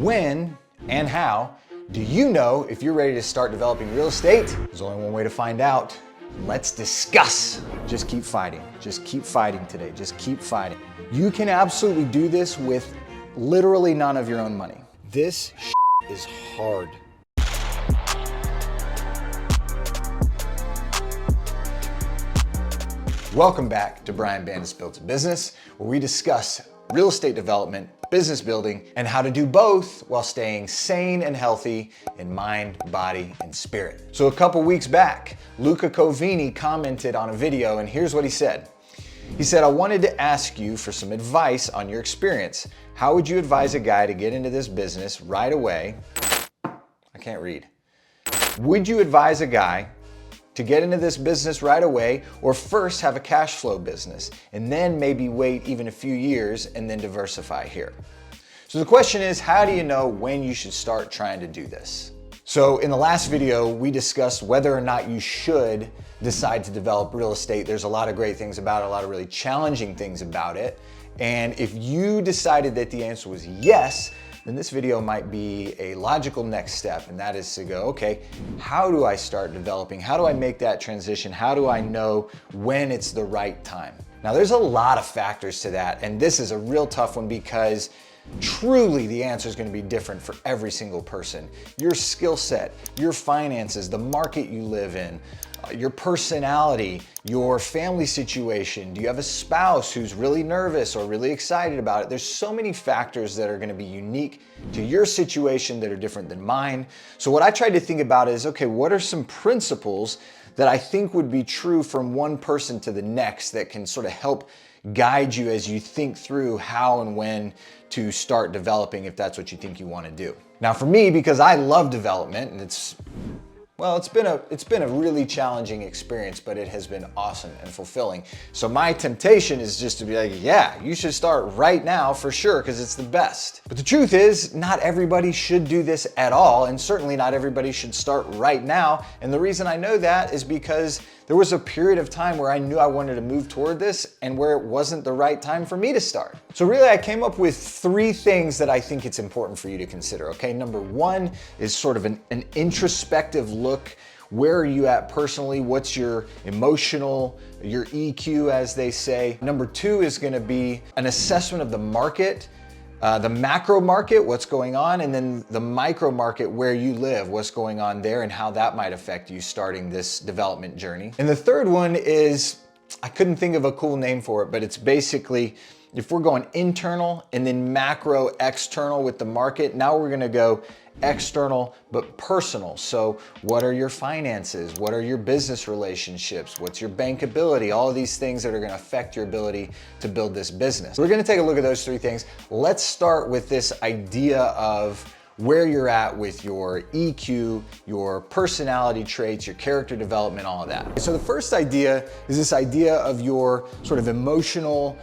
When and how do you know if you're ready to start developing real estate? There's only one way to find out. Let's discuss. Just keep fighting. Just keep fighting today. Just keep fighting. You can absolutely do this with literally none of your own money. This is hard. Welcome back to Brian Bandis Builds a Business, where we discuss real estate development, business building, and how to do both while staying sane and healthy in mind, body, and spirit. So a couple weeks back, Luca Covini commented on a video, and here's what he said. He said, I wanted to ask you for some advice on your experience. How would you advise a guy to get into this business right away? I can't read. Would you advise a guy to get into this business right away, or first have a cash flow business and then maybe wait even a few years and then diversify here? So the question is, how do you know when you should start trying to do this? So in the last video, we discussed whether or not you should decide to develop real estate. There's a lot of great things about it, a lot of really challenging things about it. And if you decided that the answer was yes, then this video might be a logical next step, and that is to go, okay, how do I start developing? How do I make that transition? How do I know when it's the right time? Now, there's a lot of factors to that, and this is a real tough one because truly the answer is going to be different for every single person. Your skill set, your finances, the market you live in, your personality, your family situation. Do you have a spouse who's really nervous or really excited about it? There's so many factors that are going to be unique to your situation that are different than mine. So what I tried to think about is, okay, what are some principles that I think would be true from one person to the next that can sort of help guide you as you think through how and when to start developing if that's what you think you want to do. Now for me, because I love development, and it's been a really challenging experience, but it has been awesome and fulfilling. So my temptation is just to be like, yeah, you should start right now for sure, because it's the best. But the truth is, not everybody should do this at all, and certainly not everybody should start right now. And the reason I know that is because there was a period of time where I knew I wanted to move toward this and where it wasn't the right time for me to start. So really, I came up with 3 things that I think it's important for you to consider, okay? Number 1 is sort of an introspective look. Where are you at personally? What's your emotional, your EQ, as they say? Number 2 is gonna be an assessment of the market, the macro market, what's going on, and then the micro market where you live, what's going on there and how that might affect you starting this development journey. And the third one is, I couldn't think of a cool name for it, but it's basically, if we're going internal and then macro external with the market, now we're gonna go external but personal. So what are your finances? What are your business relationships? What's your bankability? All of these things that are gonna affect your ability to build this business. We're gonna take a look at those 3 things. Let's start with this idea of where you're at with your EQ, your personality traits, your character development, all of that. So the first idea is this idea of your sort of emotional,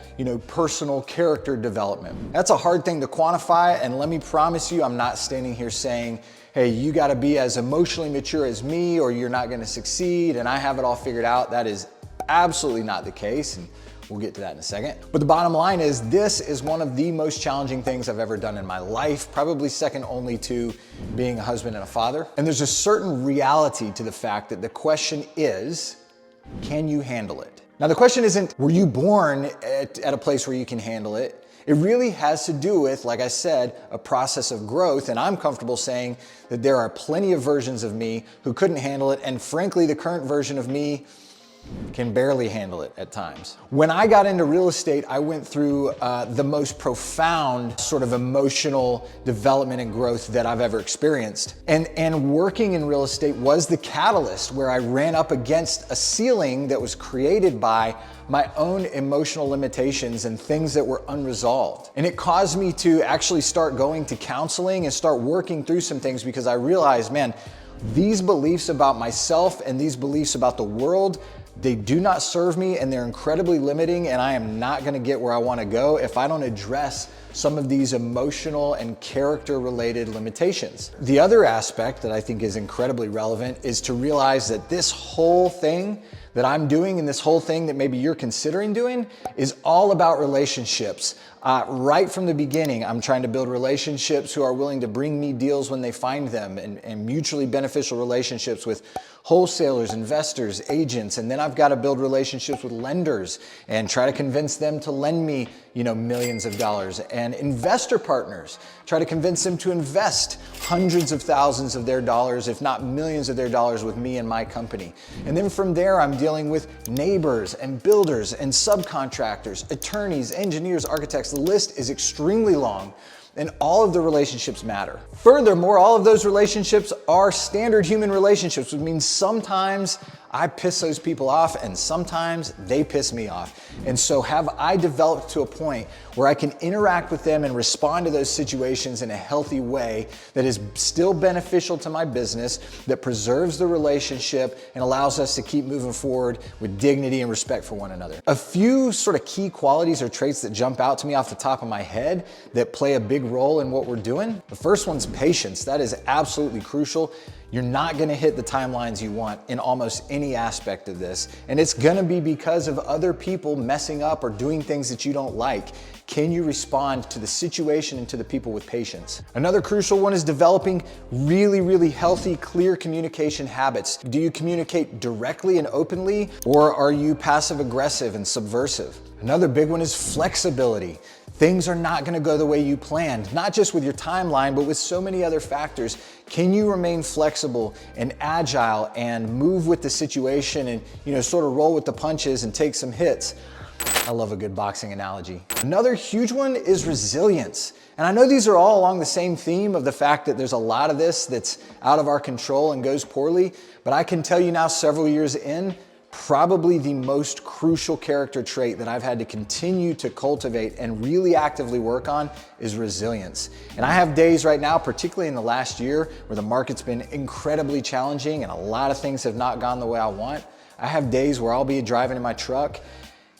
personal character development. That's a hard thing to quantify, and let me promise you, I'm not standing here saying, hey, you gotta be as emotionally mature as me or you're not gonna succeed and I have it all figured out. That is absolutely not the case. And we'll get to that in a second. But the bottom line is, this is one of the most challenging things I've ever done in my life, probably second only to being a husband and a father. And there's a certain reality to the fact that the question is, can you handle it? Now the question isn't, were you born at a place where you can handle it? It really has to do with, like I said, a process of growth. And I'm comfortable saying that there are plenty of versions of me who couldn't handle it. And frankly, the current version of me can barely handle it at times. When I got into real estate, I went through the most profound sort of emotional development and growth that I've ever experienced. And working in real estate was the catalyst where I ran up against a ceiling that was created by my own emotional limitations and things that were unresolved. And it caused me to actually start going to counseling and start working through some things, because I realized, man, these beliefs about myself and these beliefs about the world, They do not serve me, and they're incredibly limiting, and I am not gonna get where I wanna go if I don't address some of these emotional and character-related limitations. The other aspect that I think is incredibly relevant is to realize that this whole thing that I'm doing and this whole thing that maybe you're considering doing is all about relationships. Right from the beginning, I'm trying to build relationships who are willing to bring me deals when they find them, and mutually beneficial relationships with wholesalers, investors, agents, and then I've got to build relationships with lenders and try to convince them to lend me, millions of dollars, and investor partners, try to convince them to invest hundreds of thousands of their dollars, if not millions of their dollars, with me and my company. And then from there, I'm dealing with neighbors and builders and subcontractors, attorneys, engineers, architects. The list is extremely long, and all of the relationships matter. Furthermore, all of those relationships are standard human relationships, which means sometimes I piss those people off and sometimes they piss me off. And so have I developed to a point where I can interact with them and respond to those situations in a healthy way that is still beneficial to my business, that preserves the relationship and allows us to keep moving forward with dignity and respect for one another. A few sort of key qualities or traits that jump out to me off the top of my head that play a big role in what we're doing. The first one's patience. That is absolutely crucial. You're not gonna hit the timelines you want in almost any aspect of this. And it's gonna be because of other people messing up or doing things that you don't like. Can you respond to the situation and to the people with patience? Another crucial one is developing really, really healthy, clear communication habits. Do you communicate directly and openly, or are you passive aggressive and subversive? Another big one is flexibility. Things are not gonna go the way you planned, not just with your timeline, but with so many other factors. Can you remain flexible and agile and move with the situation and sort of roll with the punches and take some hits? I love a good boxing analogy. Another huge one is resilience. And I know these are all along the same theme of the fact that there's a lot of this that's out of our control and goes poorly, but I can tell you now, several years in, probably the most crucial character trait that I've had to continue to cultivate and really actively work on is resilience. And I have days right now, particularly in the last year, where the market's been incredibly challenging and a lot of things have not gone the way I want. I have days where I'll be driving in my truck,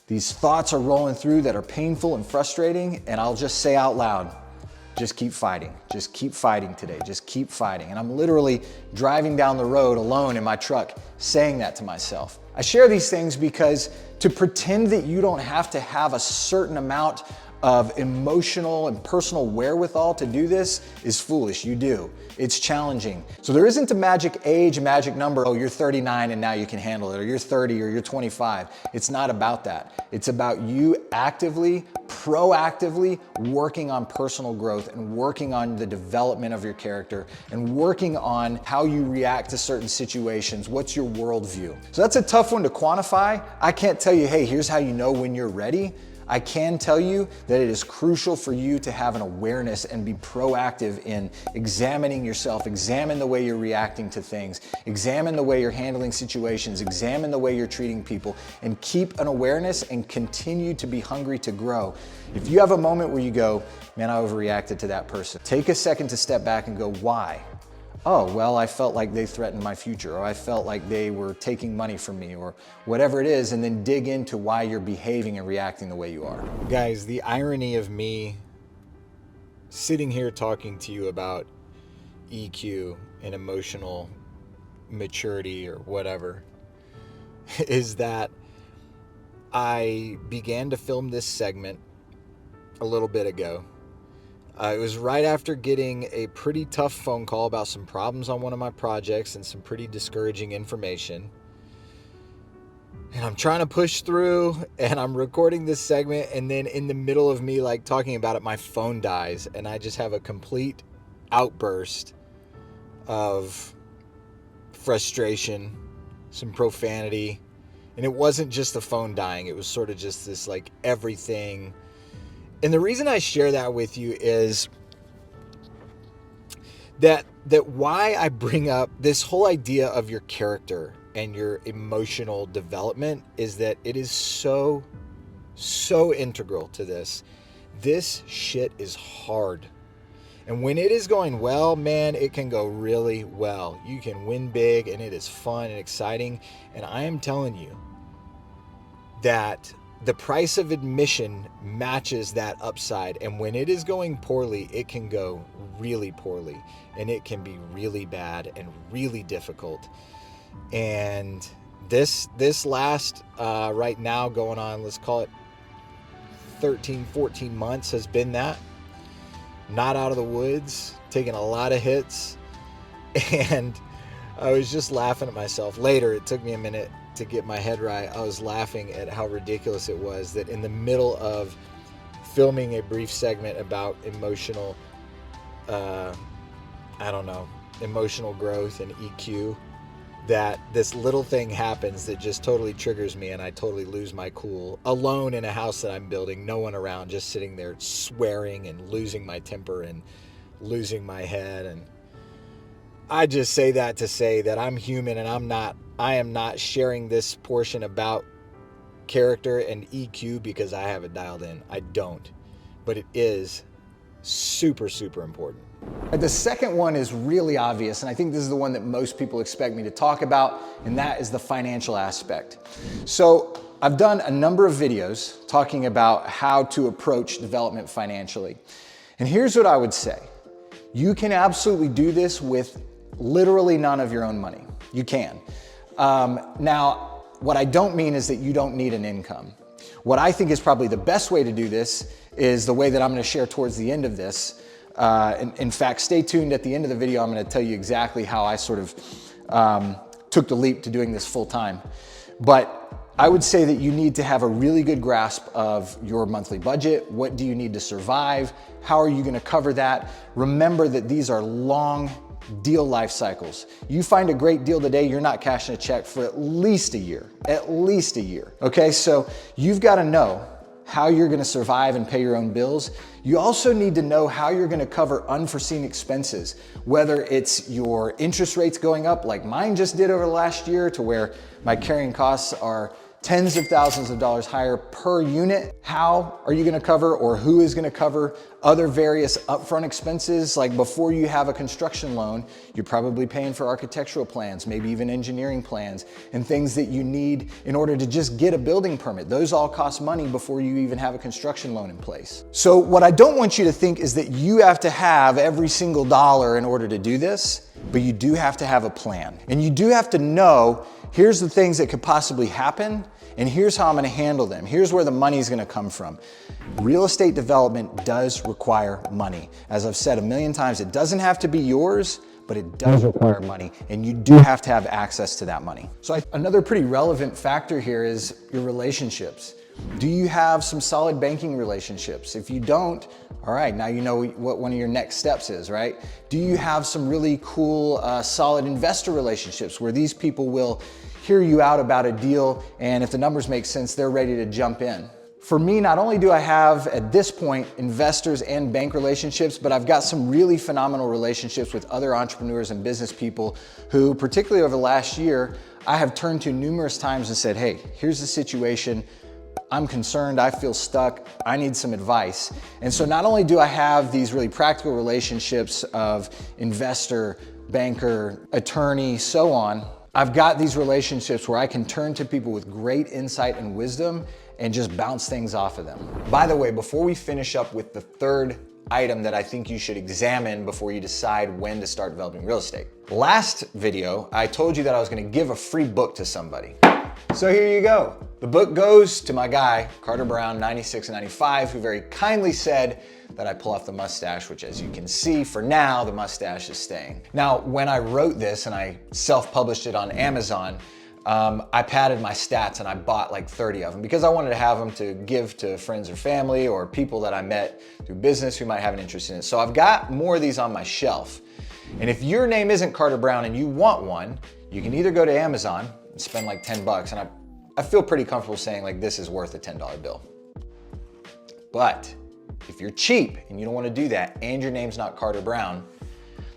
these thoughts are rolling through that are painful and frustrating, and I'll just say out loud, just keep fighting. Just keep fighting today. Just keep fighting. And I'm literally driving down the road alone in my truck saying that to myself. I share these things because to pretend that you don't have to have a certain amount of emotional and personal wherewithal to do this is foolish. You do. It's challenging. So there isn't a magic age, a magic number. Oh, you're 39 and now you can handle it, or you're 30 or you're 25. It's not about that. It's about you actively, proactively working on personal growth and working on the development of your character and working on how you react to certain situations. What's your worldview? So that's a tough one to quantify. I can't tell you, hey, here's how you know when you're ready. I can tell you that it is crucial for you to have an awareness and be proactive in examining yourself, examine the way you're reacting to things, examine the way you're handling situations, examine the way you're treating people, and keep an awareness and continue to be hungry to grow. If you have a moment where you go, man, I overreacted to that person, take a second to step back and go, why? Oh, well, I felt like they threatened my future, or I felt like they were taking money from me, or whatever it is, and then dig into why you're behaving and reacting the way you are. Guys, the irony of me sitting here talking to you about EQ and emotional maturity or whatever is that I began to film this segment a little bit ago. It was right after getting a pretty tough phone call about some problems on one of my projects and some pretty discouraging information. And I'm trying to push through and I'm recording this segment, and then in the middle of me like talking about it, my phone dies and I just have a complete outburst of frustration, some profanity. And it wasn't just the phone dying, it was sort of just this like everything. And the reason I share that with you is that why I bring up this whole idea of your character and your emotional development is that it is so integral to this. This shit is hard. And when it is going well, man, it can go really well. You can win big and it is fun and exciting. And I am telling you, that the price of admission matches that upside. And when it is going poorly, it can go really poorly, and it can be really bad and really difficult. And this last, right now going on, let's call it 13, 14 months has been that. Not out of the woods, taking a lot of hits. And I was just laughing at myself. Later, it took me a minute to get my head right. I was laughing at how ridiculous it was that in the middle of filming a brief segment about emotional, emotional growth and EQ, that this little thing happens that just totally triggers me and I totally lose my cool. Alone in a house that I'm building, no one around, just sitting there swearing and losing my temper and losing my head. And I just say that to say that I'm human, and I am not sharing this portion about character and EQ because I have it dialed in. I don't. But it is super, super important. The second one is really obvious, and I think this is the one that most people expect me to talk about, and that is the financial aspect. So I've done a number of videos talking about how to approach development financially. And here's what I would say. You can absolutely do this with literally none of your own money. You can. Now, what I don't mean is that you don't need an income. What I think is probably the best way to do this is the way that I'm going to share towards the end of this. In fact, stay tuned at the end of the video. I'm going to tell you exactly how I sort of took the leap to doing this full time. But I would say that you need to have a really good grasp of your monthly budget. What do you need to survive? How are you going to cover that? Remember that these are long deal life cycles. You find a great deal today, you're not cashing a check for at least a year, Okay, so you've got to know how you're going to survive and pay your own bills. You also need to know how you're going to cover unforeseen expenses, whether it's your interest rates going up like mine just did over the last year to where my carrying costs are tens of thousands of dollars higher per unit. How are you going to cover, or who is going to cover, other various upfront expenses? Like before you have a construction loan, you're probably paying for architectural plans, maybe even engineering plans, and things that you need in order to just get a building permit. Those all cost money before you even have a construction loan in place. So what I don't want you to think is that you have to have every single dollar in order to do this, but you do have to have a plan. And you do have to know, here's the things that could possibly happen, and here's how I'm going to handle them. Here's where the money is going to come from. Real estate development does require money. As I've said a million times, it doesn't have to be yours, but it does require money, and you do have to have access to that money. So another pretty relevant factor here is your relationships. Do you have some solid banking relationships? If you don't, all right, now you know what one of your next steps is, right? Do you have some really cool, solid investor relationships where these people will hear you out about a deal, and if the numbers make sense, they're ready to jump in? For me, not only do I have, at this point, investors and bank relationships, but I've got some really phenomenal relationships with other entrepreneurs and business people who, particularly over the last year, I have turned to numerous times and said, hey, here's the situation. I'm concerned, I feel stuck, I need some advice. And so not only do I have these really practical relationships of investor, banker, attorney, so on, I've got these relationships where I can turn to people with great insight and wisdom and just bounce things off of them. By the way, before we finish up with the third item that I think you should examine before you decide when to start developing real estate. Last video, I told you that I was gonna give a free book to somebody. So here you go. The book goes to my guy, Carter Brown, 9695, who very kindly said that I pull off the mustache, which as you can see, for now, the mustache is staying. Now, when I wrote this and I self-published it on Amazon, I padded my stats and I bought like 30 of them because I wanted to have them to give to friends or family or people that I met through business who might have an interest in it. So I've got more of these on my shelf. And if your name isn't Carter Brown and you want one, you can either go to Amazon and spend like 10 bucks. And I feel pretty comfortable saying like this is worth a $10 bill. But if you're cheap and you don't want to do that and your name's not Carter Brown,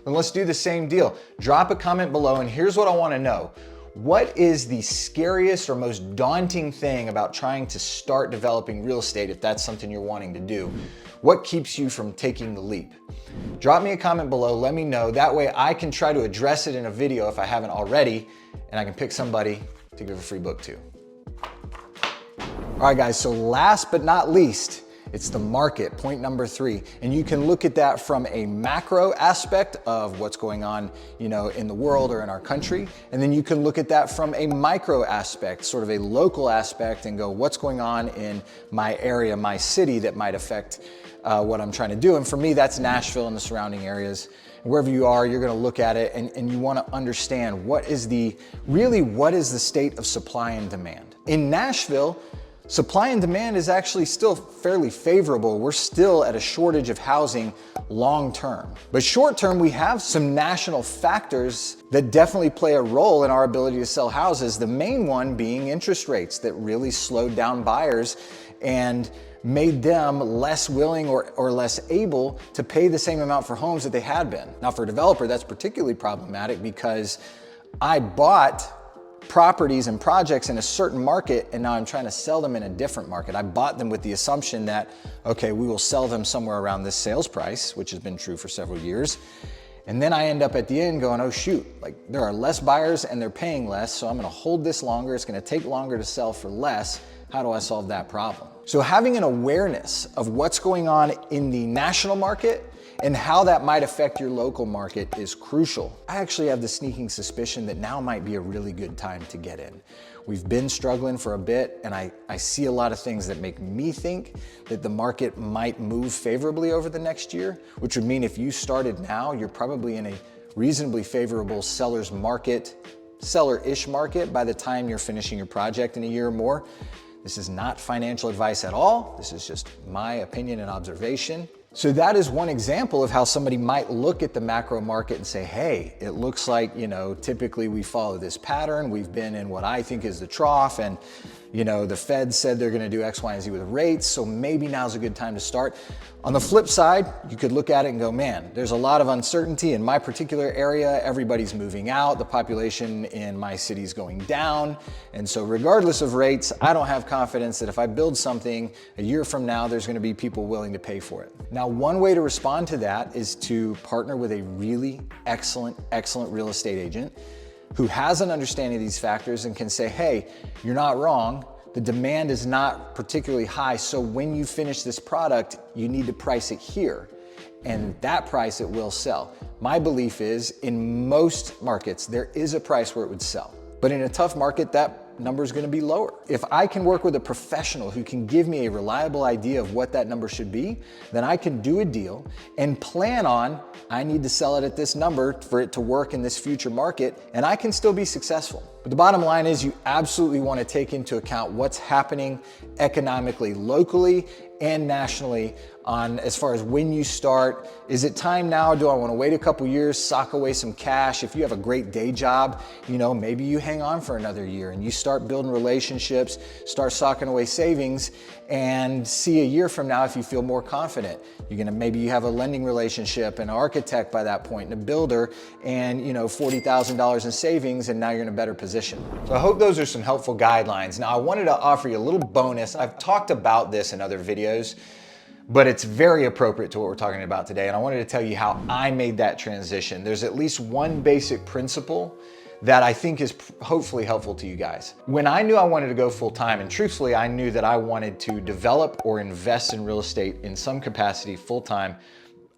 then let's do the same deal. Drop a comment below and here's what I want to know. What is the scariest or most daunting thing about trying to start developing real estate if that's something you're wanting to do? What keeps you from taking the leap? Drop me a comment below, let me know. That way I can try to address it in a video if I haven't already, and I can pick somebody to give a free book to. All right, guys, so last but not least, it's the market, point number 3. And you can look at that from a macro aspect of what's going on, in the world or in our country. And then you can look at that from a micro aspect, sort of a local aspect, and go, what's going on in my area, my city, that might affect what I'm trying to do. And for me, that's Nashville and the surrounding areas. Wherever you are, you're gonna look at it and you wanna understand what is the state of supply and demand. In Nashville, supply and demand is actually still fairly favorable. We're still at a shortage of housing long term. But short term, we have some national factors that definitely play a role in our ability to sell houses. The main one being interest rates that really slowed down buyers and made them less willing or less able to pay the same amount for homes that they had been. Now for a developer, that's particularly problematic because I bought properties and projects in a certain market and now I'm trying to sell them in a different market. I bought them with the assumption that, okay, we will sell them somewhere around this sales price, which has been true for several years. And then I end up at the end going, oh shoot, like there are less buyers and they're paying less, so I'm gonna hold this longer, it's gonna take longer to sell for less. How do I solve that problem? So having an awareness of what's going on in the national market and how that might affect your local market is crucial. I actually have the sneaking suspicion that now might be a really good time to get in. We've been struggling for a bit and I see a lot of things that make me think that the market might move favorably over the next year, which would mean if you started now, you're probably in a reasonably favorable seller's market, seller-ish market by the time you're finishing your project in a year or more. This is not financial advice at all. This is just my opinion and observation. So that is one example of how somebody might look at the macro market and say, hey, it looks like, typically we follow this pattern. We've been in what I think is the trough and, the Fed said they're gonna do X, Y, and Z with rates, so maybe now's a good time to start. On the flip side, you could look at it and go, man, there's a lot of uncertainty in my particular area. Everybody's moving out. The population in my city is going down. And so regardless of rates, I don't have confidence that if I build something a year from now, there's gonna be people willing to pay for it. Now, one way to respond to that is to partner with a really excellent real estate agent who has an understanding of these factors and can say, hey, you're not wrong. The demand is not particularly high. So when you finish this product, you need to price it here. And that price it will sell. My belief is in most markets, there is a price where it would sell. But in a tough market, that number is going to be lower. If I can work with a professional who can give me a reliable idea of what that number should be, then I can do a deal and plan on, I need to sell it at this number for it to work in this future market, and I can still be successful. But the bottom line is you absolutely want to take into account what's happening economically, locally, and nationally on as far as when you start. Is it time now? Do I want to wait a couple years, sock away some cash? If you have a great day job, maybe you hang on for another year and you start building relationships, start socking away savings, and see a year from now if you feel more confident. Maybe you have a lending relationship, an architect by that point, and a builder, and $40,000 in savings, and now you're in a better position. So I hope those are some helpful guidelines. Now I wanted to offer you a little bonus. I've talked about this in other videos, but it's very appropriate to what we're talking about today. And I wanted to tell you how I made that transition. There's at least one basic principle that I think is hopefully helpful to you guys. When I knew I wanted to go full time, and truthfully, I knew that I wanted to develop or invest in real estate in some capacity full time,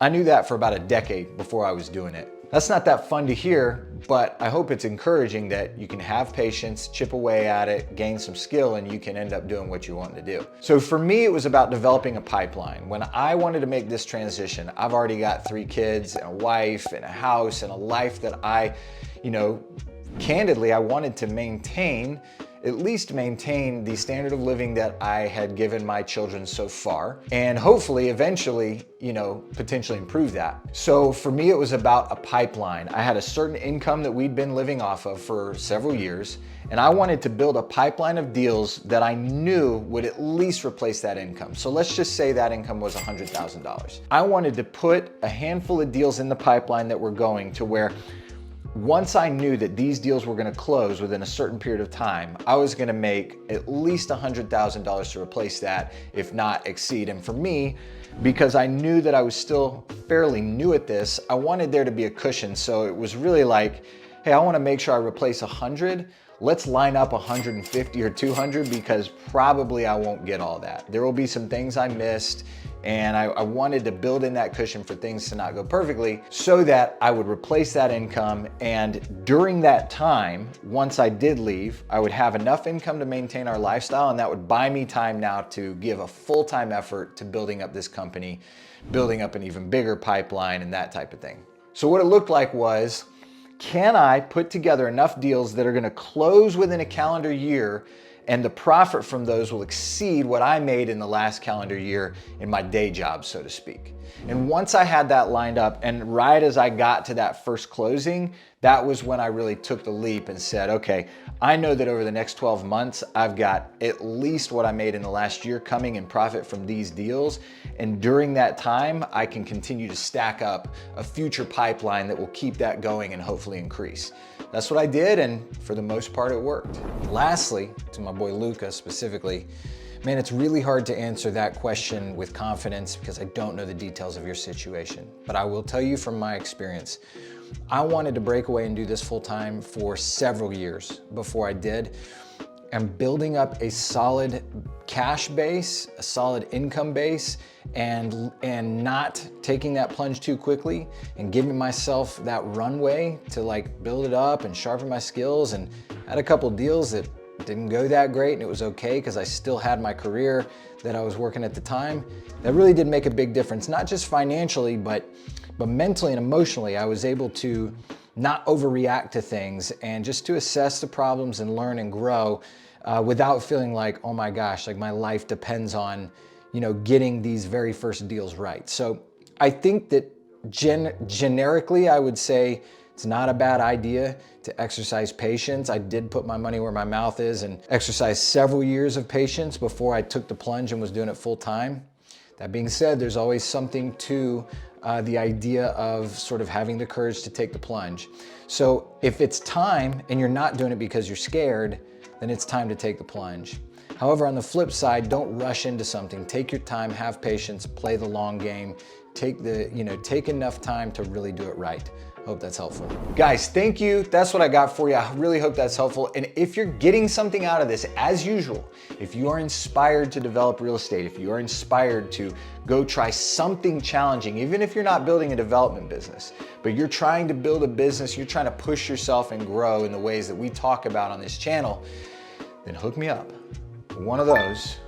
I knew that for about a decade before I was doing it. That's not that fun to hear, but I hope it's encouraging that you can have patience, chip away at it, gain some skill, and you can end up doing what you want to do. So for me, it was about developing a pipeline. When I wanted to make this transition, I've already got 3 kids and a wife and a house and a life that candidly, I wanted to at least maintain the standard of living that I had given my children so far, and hopefully eventually, potentially improve that. So for me, it was about a pipeline. I had a certain income that we'd been living off of for several years, and I wanted to build a pipeline of deals that I knew would at least replace that income. So let's just say that income was $100,000. I wanted to put a handful of deals in the pipeline that were going to where once I knew that these deals were gonna close within a certain period of time, I was gonna make at least $100,000 to replace that, if not exceed. And for me, because I knew that I was still fairly new at this, I wanted there to be a cushion. So it was really like, hey, I wanna make sure I replace 100, let's line up 150 or 200 because probably I won't get all that. There will be some things I missed, and I wanted to build in that cushion for things to not go perfectly so that I would replace that income. And during that time, once I did leave, I would have enough income to maintain our lifestyle, and that would buy me time now to give a full-time effort to building up this company, building up an even bigger pipeline and that type of thing. So what it looked like was, can I put together enough deals that are gonna close within a calendar year and the profit from those will exceed what I made in the last calendar year in my day job, so to speak. And once I had that lined up, and right as I got to that first closing, that was when I really took the leap and said, okay, I know that over the next 12 months, I've got at least what I made in the last year coming in profit from these deals. And during that time, I can continue to stack up a future pipeline that will keep that going and hopefully increase. That's what I did, and for the most part, it worked. Lastly, to my boy Luca specifically, man, it's really hard to answer that question with confidence because I don't know the details of your situation. But I will tell you from my experience, I wanted to break away and do this full time for several years before I did. And building up a solid cash base, a solid income base, and not taking that plunge too quickly and giving myself that runway to like build it up and sharpen my skills. And had a couple deals that didn't go that great, and it was okay because I still had my career that I was working at the time. That really did make a big difference, not just financially, but mentally and emotionally. I was able to not overreact to things and just to assess the problems and learn and grow without feeling like, oh my gosh, like my life depends on, you know, getting these very first deals right. So I think that generically, I would say it's not a bad idea to exercise patience. I did put my money where my mouth is and exercise several years of patience before I took the plunge and was doing it full time. That being said, there's always something to the idea of sort of having the courage to take the plunge. So if it's time and you're not doing it because you're scared, then it's time to take the plunge. However, on the flip side, don't rush into something. Take your time, have patience, play the long game, take enough time to really do it right. Hope that's helpful. Guys, thank you. That's what I got for you. I really hope that's helpful. And if you're getting something out of this, as usual, if you are inspired to develop real estate, if you are inspired to go try something challenging, even if you're not building a development business, but you're trying to build a business, you're trying to push yourself and grow in the ways that we talk about on this channel, then hook me up. One of those,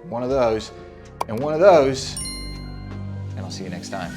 and one of those, and I'll see you next time.